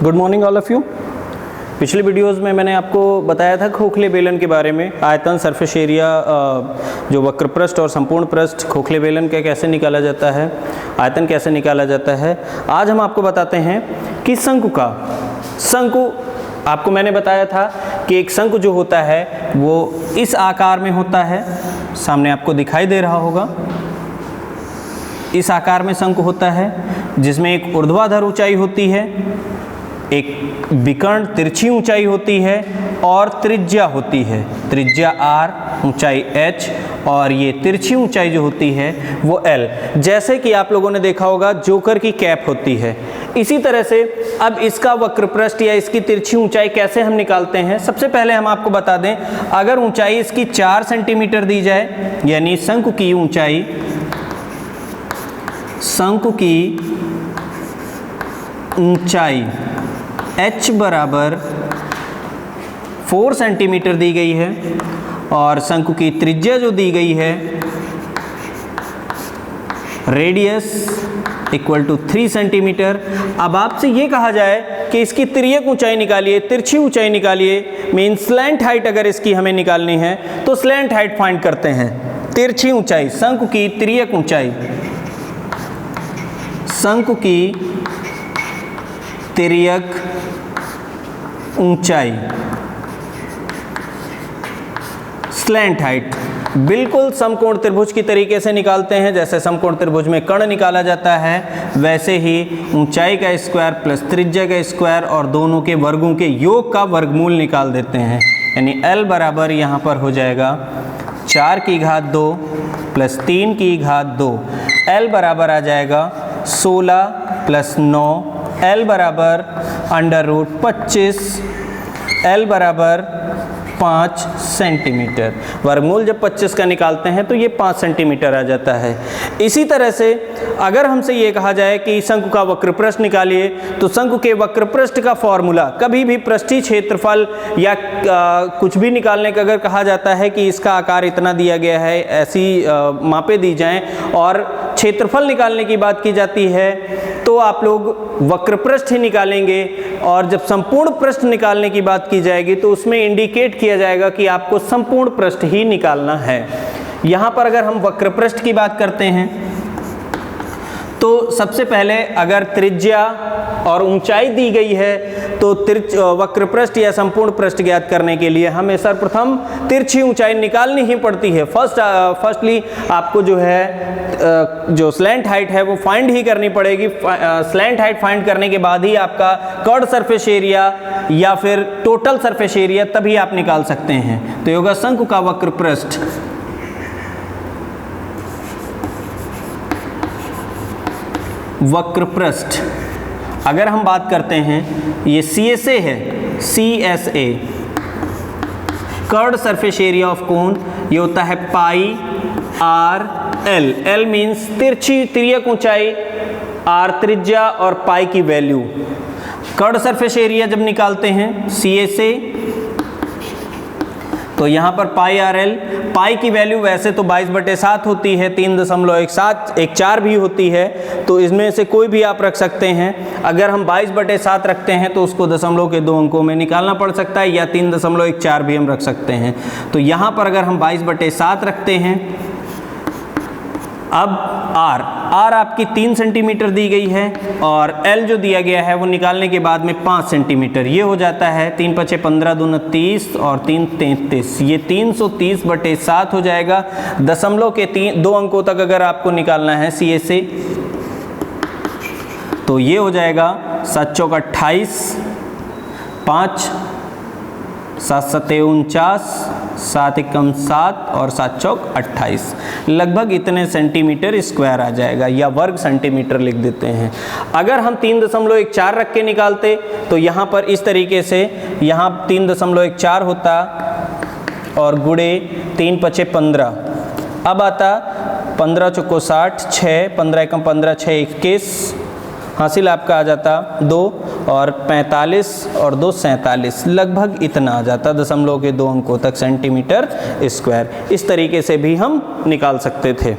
Good morning all of you. पिछले videos में मैंने आपको बताया था खोखले बेलन के बारे में, आयतन, सरफेस एरिया, जो वक्र पृष्ठ और संपूर्ण पृष्ठ, खोखले बेलन का कैसे निकाला जाता है, आयतन कैसे निकाला जाता है। आज हम आपको बताते हैं कि शंकु आपको मैंने बताया था कि एक शंकु जो होता है वो इस आकार में होता है, सामने आपको दिखाई दे रहा होगा। इस आकार में शंकु होता है जिसमें एक ऊर्ध्वाधर ऊंचाई होती है, एक विकर्ण तिरछी ऊंचाई होती है और त्रिज्या होती है, त्रिज्या r, ऊंचाई h और ये तिरछी ऊंचाई जो होती है वो l। जैसे कि आप लोगों ने देखा होगा जोकर की कैप होती है, इसी तरह से अब इसका वक्र पृष्ठ या इसकी तिरछी ऊंचाई कैसे हम निकालते हैं। सबसे पहले हम आपको बता दें, अगर ऊंचाई इसकी 4 सेंटीमीटर दी जाए, यानी शंकु की ऊंचाई h बराबर 4 सेंटीमीटर दी गई है और शंकु की त्रिज्या जो दी गई है रेडियस इक्वल टू 3 सेंटीमीटर। अब आपसे ये कहा जाए कि इसकी तिर्यक ऊंचाई निकालिए, तिरछी ऊंचाई निकालिए, मीन स्लैंट हाइट अगर इसकी हमें निकालनी है तो स्लैंट हाइट फाइंड करते हैं। तिरछी ऊंचाई, शंकु की तिर्यक ऊंचाई, शंकु की तिर्यक ऊंचाई, स्लैंट हाइट बिल्कुल समकोण त्रिभुज की तरीके से निकालते हैं। जैसे समकोण त्रिभुज में कर्ण निकाला जाता है वैसे ही ऊंचाई का स्क्वायर प्लस त्रिज्या का स्क्वायर और दोनों के वर्गों के योग का वर्गमूल निकाल देते हैं। यानी L बराबर यहाँ पर हो जाएगा 4 की घात 2 प्लस 3 की घात 2। L बराबर आ जाएगा 16 प्लस 9। L बराबर √25, L बराबर 5 सेंटीमीटर। वर्गमूल जब 25 का निकालते हैं तो ये 5 सेंटीमीटर आ जाता है। इसी तरह से अगर हमसे ये कहा जाए कि शंकु का वक्र पृष्ठ निकालिए, तो शंकु के वक्र पृष्ठ का फॉर्मूला, कभी भी पृष्ठीय क्षेत्रफल या कुछ भी निकालने का अगर कहा जाता है कि इसका आकार इतना दिया गया है, ऐसी मापें दी जाएं और क्षेत्रफल निकालने की बात की जाती है तो आप लोग वक्र पृष्ठ ही निकालेंगे। और जब संपूर्ण पृष्ठ निकालने की बात की जाएगी तो उसमें इंडिकेट किया जाएगा कि आपको संपूर्ण पृष्ठ ही निकालना है। यहाँ पर अगर हम वक्र पृष्ठ की बात करते हैं तो सबसे पहले अगर त्रिज्या और ऊंचाई दी गई है तो वक्र पृष्ठ या संपूर्ण पृष्ठ ज्ञात करने के लिए हमें सर्वप्रथम तिरछी ऊंचाई निकालनी ही पड़ती है। फर्स्टली आपको जो है जो स्लैंट हाइट है वो फाइंड ही करनी पड़ेगी। स्लैंट हाइट फाइंड करने के बाद ही आपका कर्ड सरफेस एरिया या फिर टोटल सरफेस एरिया तभी आप निकाल सकते हैं। तो ये होगा शंकु का वक्र पृष्ठ, वक्र पृष्ठ। अगर हम बात करते हैं, ये CSA है, CSA curved surface area of cone, ये होता है पाई r l। l मीन्स तिर्यक ऊंचाई, r त्रिज्या और पाई की वैल्यू। कर्ड सरफेस एरिया जब निकालते हैं CSA तो यहाँ पर पाई आर एल, पाई की वैल्यू वैसे तो 22/7 होती है, 3.14 भी होती है, तो इसमें से कोई भी आप रख सकते हैं। अगर हम 22/7 रखते हैं तो उसको दशमलव के 2 अंकों में निकालना पड़ सकता है, या 3.14 भी हम रख सकते हैं। तो यहाँ पर अगर हम 22/7 रखते हैं, अब r आपकी 3 सेंटीमीटर दी गई है और l जो दिया गया है वो निकालने के बाद में 5 सेंटीमीटर, ये हो जाता है 3 × 5 = 15, 2 × 30 और 3 × 33, ये 330/7 हो जाएगा। दशमलव के 2 अंकों तक अगर आपको निकालना है CSA तो ये हो जाएगा 7 × 4 = 28, 5 7 × 7 = 49, 7 × 1 = 7 और 7 × 4 = 28। लगभग इतने सेंटीमीटर स्क्वायर आ जाएगा, या वर्ग सेंटीमीटर लिख देते हैं। अगर हम 3.14 रख के निकालते तो यहाँ पर इस तरीके से, यहाँ 3.14 होता और गुणे 3 × 5 = 15, अब आता 15 × 4 = 60, 6 15 × 1 = 15, 6 × 21, हासिल आपका आ जाता 2 और 45 और 2 47, लगभग इतना आ जाता दशमलव के 2 अंकों तक सेंटीमीटर स्क्वायर। इस तरीके से भी हम निकाल सकते थे।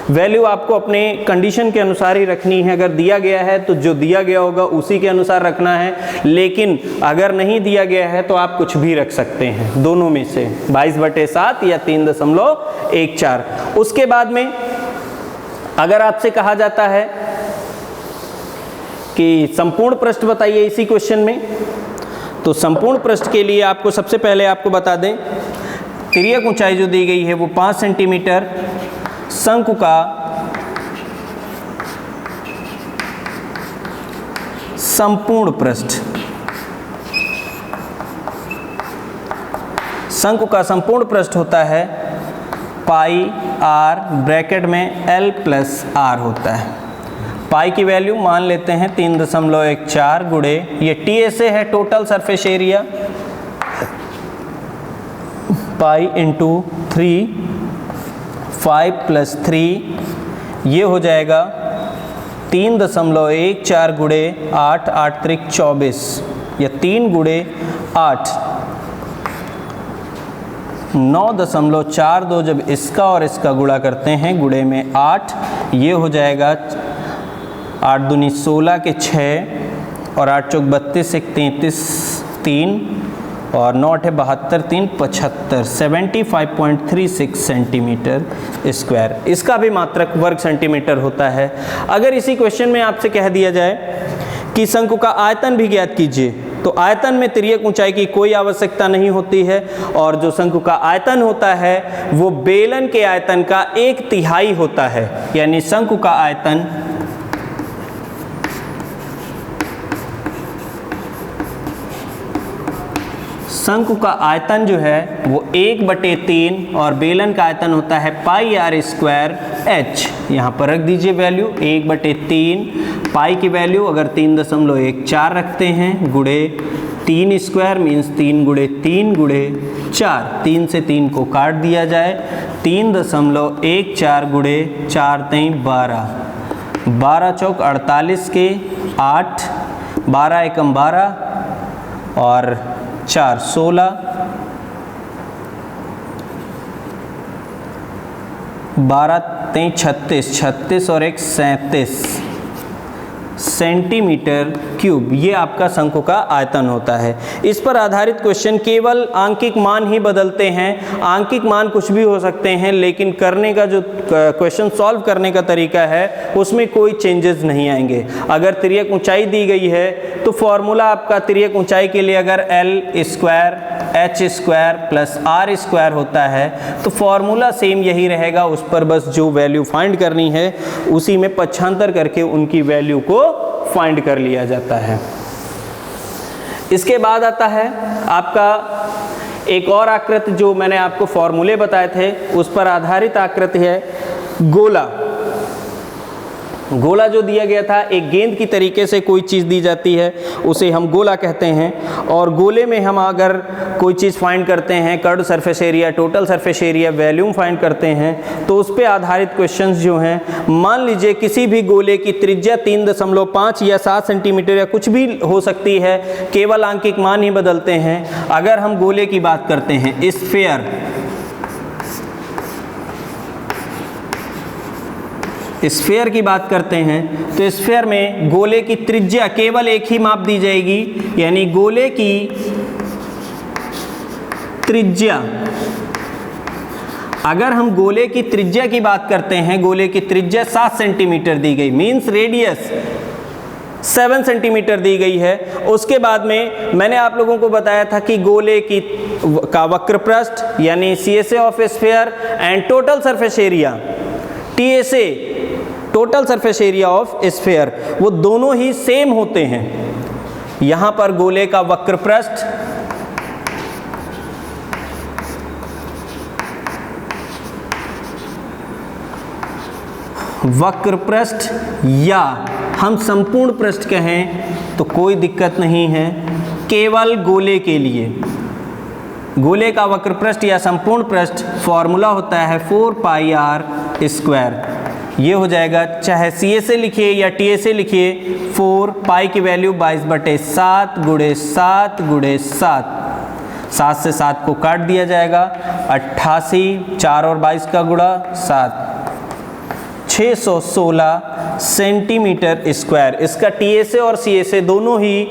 वैल्यू आपको अपने कंडीशन के अनुसार ही रखनी है। अगर दिया गया है तो जो दिया गया होगा उसी के अनुसार रखना है, लेकिन अगर नहीं दिया गया है तो आप कुछ भी रख सकते हैं, दोनों में से 22/7 या 3.14। उसके बाद में अगर आपसे कहा जाता है कि संपूर्ण पृष्ठ बताइए इसी क्वेश्चन में, तो संपूर्ण पृष्ठ के लिए आपको सबसे पहले आपको बता दें तिर्यक ऊंचाई जो दी गई है वो 5 सेंटीमीटर, शंकु का संपूर्ण पृष्ठ, शंकु का संपूर्ण पृष्ठ होता है पाई r ब्रैकेट में l प्लस r होता है। पाई की वैल्यू मान लेते हैं 3.14 गुणे, ये TSA है total surface area, pi into 3, 5 + 3 ये हो जाएगा 3.14 गुणे 8, 8 त्रिक 24 या 3 गुणे 8, 9.42 जब इसका और इसका गुणा करते हैं गुणे में 8, ये हो जाएगा 8 दूनी 16 के 6 और 8 चौक 32, 1 33, 3 और 9 8 72, 3 75, 75.36 सेंटीमीटर स्क्वायर। इसका भी मात्रक वर्ग सेंटीमीटर होता है। अगर इसी क्वेश्चन में आपसे कह दिया जाए कि शंकु का आयतन भी ज्ञात कीजिए, तो आयतन में तिर्यक ऊंचाई की कोई आवश्यकता नहीं होती है, और जो शंकु का आयतन होता है वो बेलन के आयतन का 1/3 होता है। यानी शंकु का आयतन जो है वो 1/3 और बेलन का आयतन होता है पाई r स्क्वायर h। यहाँ पर रख दीजिए वैल्यू 1/3, पाई की वैल्यू अगर 3.14 रखते हैं गुणे 3 स्क्वायर मीन्स 3 गुणे 3 गुणे 4, 3 से 3 को काट दिया जाए, 3.14 गुणे 4 3 12, 12 चौक 48 के 8, 12 एकम 12 और 4 16, 12 3 36, 36 और 1 37 सेंटीमीटर क्यूब, ये आपका शंकु का आयतन होता है। इस पर आधारित क्वेश्चन केवल आंकिक मान ही बदलते हैं, आंकिक मान कुछ भी हो सकते हैं, लेकिन करने का जो क्वेश्चन सॉल्व करने का तरीका है उसमें कोई चेंजेस नहीं आएंगे। अगर तिर्यक ऊंचाई दी गई है तो फॉर्मूला आपका तिर्यक ऊंचाई के लिए अगर l square h square plus r square होता है तो फॉर्मूला सेम यही रहेगा, उस पर बस जो वैल्यू फाइंड करनी है उसी में पक्षांतर करके उनकी वैल्यू को फाइंड कर लिया जाता है। इसके बाद आता है आपका एक और आकृति जो मैंने आपको फॉर्मूले बताए थे उस पर आधारित आकृति है गोला। गोला जो दिया गया था, एक गेंद की तरीके से कोई चीज़ दी जाती है उसे हम गोला कहते हैं, और गोले में हम अगर कोई चीज़ फाइंड करते हैं, curved surface area, total surface area, volume find करते हैं, तो उस पे आधारित क्वेश्चंस जो हैं, मान लीजिए किसी भी गोले की त्रिज्या 3.5 या 7 सेंटीमीटर या कुछ भी हो सकती है, केवल आंकिक मान ही बदलते हैं। अगर हम गोले की बात करते हैं, स्फीयर की बात करते हैं, तो स्फीयर में गोले की त्रिज्या केवल एक ही माप दी जाएगी, यानी गोले की त्रिज्या, अगर हम गोले की त्रिज्या की बात करते हैं, गोले की त्रिज्या 7 सेंटीमीटर दी गई, मीन्स रेडियस 7 सेंटीमीटर दी गई है। उसके बाद में मैंने आप लोगों को बताया था कि गोले का वक्र पृष्ठ यानी CSA of sphere and total surface area TSA total surface area of sphere, वो दोनों ही सेम होते हैं। यहां पर गोले का वक्र पृष्ठ या हम संपूर्ण पृष्ठ कहें तो कोई दिक्कत नहीं है, केवल गोले के लिए गोले का वक्र पृष्ठ या संपूर्ण पृष्ठ फॉर्मूला होता है 4 पाई r स्क्वायर। ये हो जाएगा, चाहे CSA लिखिए या TSA लिखिए, 4 पाई की वैल्यू 22/7 गुणे 7 गुणे 7, 7 से 7 को काट दिया जाएगा, 88, 4 और 22 का गुणा 7, 616 सेंटीमीटर स्क्वायर। इसका टीएसए और सीएसए दोनों ही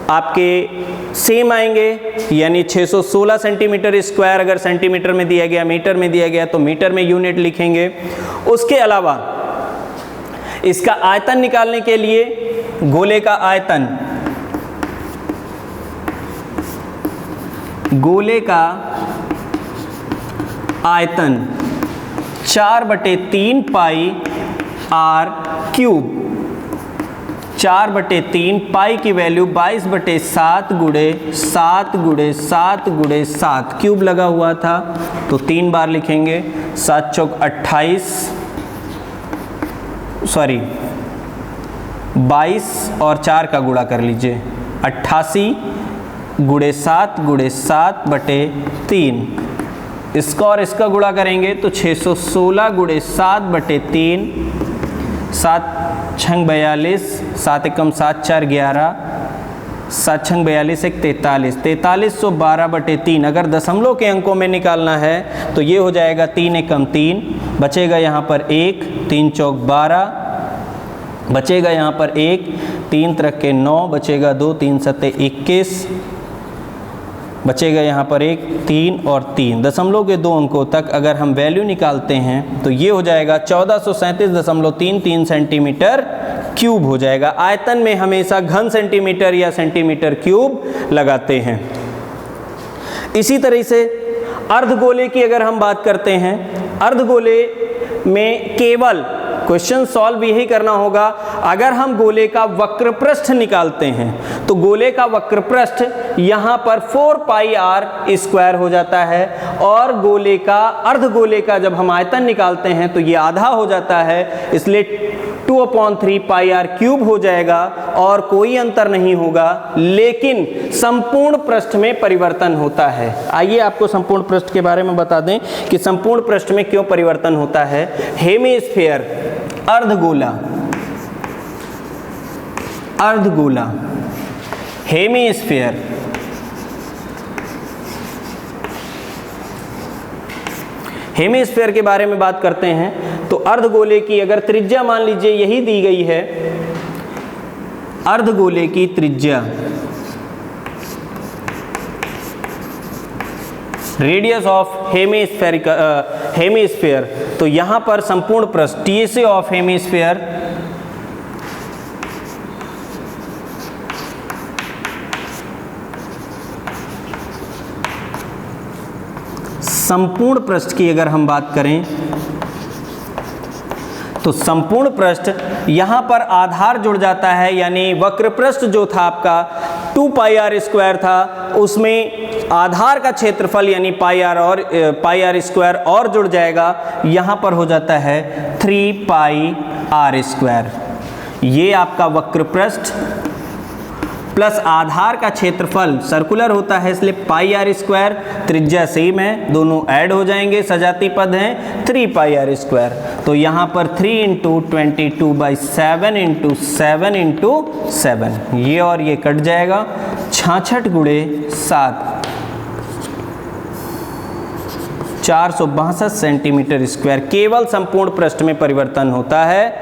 आपके सेम आएंगे, यानी 616 सेंटीमीटर स्क्वायर अगर सेंटीमीटर में दिया गया, मीटर में दिया गया तो मीटर में यूनिट लिखेंगे। उसके अलावा इसका आयतन निकालने के लिए गोले का आयतन, गोले का आयतन 4/3 पाई आर क्यूब, 4/3 पाई की वैल्यू 22/7 गुणे 7 गुणे 7 गुणे 7 क्यूब लगा हुआ था तो 3 बार लिखेंगे। 7 चौक 28, सॉरी 22 और 4 का गुणा कर लीजिए, 88 गुणे 7 गुणे 7/3। इसका और इसका गुणा करेंगे तो 616 गुणे 7/3, 7 छंग 42, 7 एकम 7 4 11, 7 छंग 42 1 43, 4312/3। अगर दशमलव के अंकों में निकालना है तो ये हो जाएगा 3 एकम 3, बचेगा यहाँ पर 1, 3 चौक 12, बचेगा यहाँ पर 1, 3 त्रिक के 9, बचेगा 2, 3 सत्ते 21, बचेगा यहाँ पर 1, 3 और 3। दशमलव के 2 अंकों तक अगर हम वैल्यू निकालते हैं तो ये हो जाएगा 1437.33 सेंटीमीटर क्यूब हो जाएगा। आयतन में हमेशा घन सेंटीमीटर या सेंटीमीटर क्यूब लगाते हैं। इसी तरह से अर्धगोले की अगर हम बात करते हैं, अर्धगोले में केवल क्वेश्चन सॉल्व यही करना होगा, अगर हम गोले का वक्र पृष्ठ निकालते हैं तो गोले का वक्र पृष्ठ यहाँ पर 4 पाई आर स्क्वायर हो जाता है, और गोले का अर्धगोले का जब हम आयतन निकालते हैं तो ये आधा हो जाता है, इसलिए 2/3 पाई आर क्यूब हो जाएगा और कोई अंतर नहीं होगा, लेकिन संपूर्ण पृष्ठ में परिवर्तन होता है। आइए आपको संपूर्ण पृष्ठ के बारे में बता दें कि संपूर्ण पृष्ठ में क्यों परिवर्तन होता है। हेमीस्फीयर, अर्धगोला, अर्धगोला, हेमीस्फीयर, हेमीस्फीयर के बारे में बात करते हैं तो अर्धगोले की अगर त्रिज्या मान लीजिए यही दी गई है, अर्धगोले की त्रिज्या, रेडियस ऑफ हेमीस्फीयर, तो यहां पर संपूर्ण पृष्ठ टीएसए ऑफ हेमीस्फीयर संपूर्ण पृष्ठ की अगर हम बात करें तो संपूर्ण पृष्ठ यहाँ पर आधार जुड़ जाता है, यानी वक्र पृष्ठ जो था आपका 2 पाई आर स्क्वायर था, उसमें आधार का क्षेत्रफल यानी पाई आर स्क्वायर और जुड़ जाएगा, यहाँ पर हो जाता है 3 पाई आर स्क्वायर। ये आपका वक्र पृष्ठ प्लस आधार का क्षेत्रफल सर्कुलर होता है, इसलिए पाई आर स्क्वायर, त्रिज्या सेम है, दोनों ऐड हो जाएंगे, सजाती पद हैं 3 पाई आर स्क्वायर। तो यहाँ पर 3 × 22/7 × 7 × 7, ये और ये कट जाएगा, 66 गुणे 7, 462 सेंटीमीटर स्क्वायर केवल संपूर्ण पृष्ठ में परिवर्तन होता है,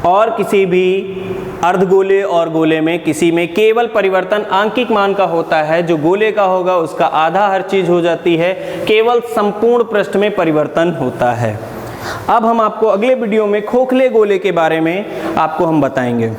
और किसी भी अर्धगोले और गोले में किसी में केवल परिवर्तन आंकिक मान का होता है। जो गोले का होगा उसका आधा हर चीज हो जाती है, केवल संपूर्ण पृष्ठ में परिवर्तन होता है। अब हम आपको अगले वीडियो में खोखले गोले के बारे में आपको हम बताएंगे।